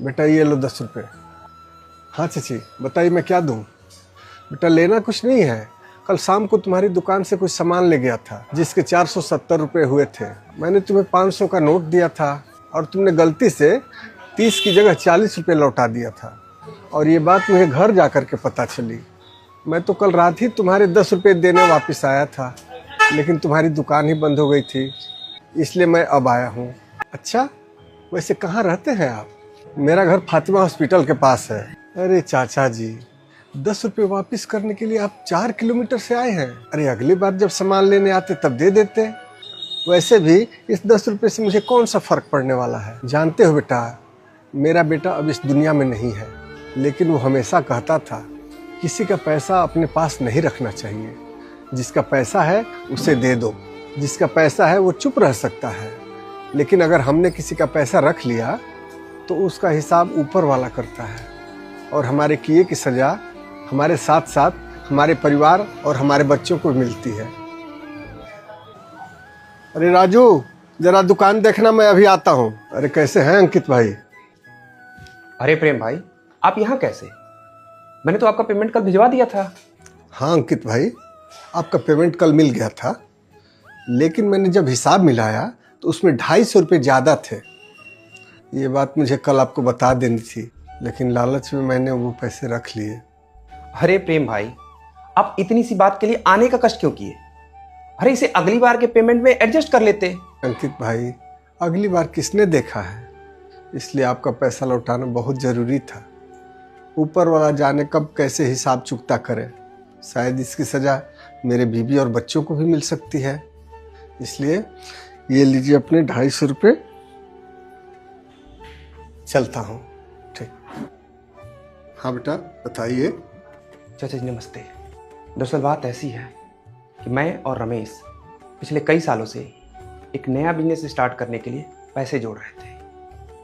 बेटा ये लो 10 रुपये। हाँ चाची बताइए मैं क्या दूँ? बेटा लेना कुछ नहीं है, कल शाम को तुम्हारी दुकान से कुछ सामान ले गया था जिसके 470 रुपये हुए थे। मैंने तुम्हें 500 का नोट दिया था और तुमने गलती से 30 की जगह 40 रुपये लौटा दिया था, और ये बात मुझे घर जा कर के पता चली। मैं तो कल रात ही तुम्हारे 10 रुपये देने वापस आया था, लेकिन तुम्हारी दुकान ही बंद हो गई थी, इसलिए मैं अब आया हूँ। अच्छा वैसे कहाँ रहते हैं आप? मेरा घर फातिमा हॉस्पिटल के पास है। अरे चाचा जी 10 रुपये वापस करने के लिए आप 4 किलोमीटर से आए हैं। अरे अगली बार जब सामान लेने आते तब दे देते। वैसे भी इस 10 रुपये से मुझे कौन सा फ़र्क पड़ने वाला है। जानते हो बेटा, मेरा बेटा अब इस दुनिया में नहीं है, लेकिन वो हमेशा कहता था किसी का पैसा अपने पास नहीं रखना चाहिए। जिसका पैसा है उसे दे दो, जिसका पैसा है वो चुप रह सकता है, लेकिन अगर हमने किसी का पैसा रख लिया तो उसका हिसाब ऊपर वाला करता है, और हमारे किए की सज़ा हमारे साथ साथ हमारे परिवार और हमारे बच्चों को मिलती है। अरे राजू जरा दुकान देखना, मैं अभी आता हूँ। अरे कैसे हैं अंकित भाई? अरे प्रेम भाई आप यहाँ कैसे? मैंने तो आपका पेमेंट कल भिजवा दिया था। हाँ अंकित भाई, आपका पेमेंट कल मिल गया था, लेकिन मैंने जब हिसाब मिलाया तो उसमें 250 रुपये ज़्यादा थे। ये बात मुझे कल आपको बता देनी थी, लेकिन लालच में मैंने वो पैसे रख लिए। अरे प्रेम भाई आप इतनी सी बात के लिए आने का कष्ट क्यों किए? अरे इसे अगली बार के पेमेंट में एडजस्ट कर लेते। अंकित भाई अगली बार किसने देखा है, इसलिए आपका पैसा लौटाना बहुत ज़रूरी था। ऊपर वाला जाने कब कैसे हिसाब चुकता करे, शायद इसकी सज़ा मेरे बीवी और बच्चों को भी मिल सकती है। इसलिए ये लीजिए अपने 250 रुपये। चलता हूँ। ठीक। हाँ बेटा बताइए। चाचा जी नमस्ते। दरअसल बात ऐसी है कि मैं और रमेश पिछले कई सालों से एक नया बिजनेस स्टार्ट करने के लिए पैसे जोड़ रहे थे,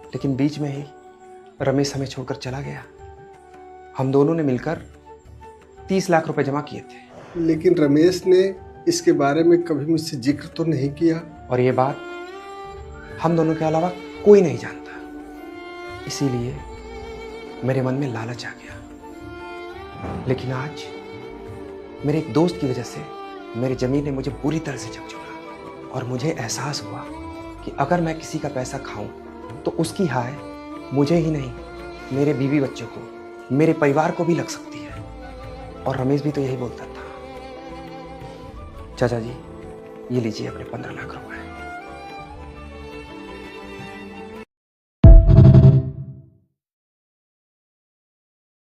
लेकिन बीच में ही रमेश हमें छोड़कर चला गया। हम दोनों ने मिलकर 30 लाख रुपए जमा किए थे। लेकिन रमेश ने इसके बारे में कभी मुझसे जिक्र तो नहीं किया। और ये बात हम दोनों के अलावा कोई नहीं जानता, इसीलिए मेरे मन में लालच आ गया। लेकिन आज मेरे एक दोस्त की वजह से मेरी ज़मीन ने मुझे पूरी तरह से झकझोरा, और मुझे एहसास हुआ कि अगर मैं किसी का पैसा खाऊं तो उसकी हाय मुझे ही नहीं, मेरे बीवी बच्चों को, मेरे परिवार को भी लग सकती है। और रमेश भी तो यही बोलता था। चाचा जी ये लीजिए अपने 15 लाख रुपए।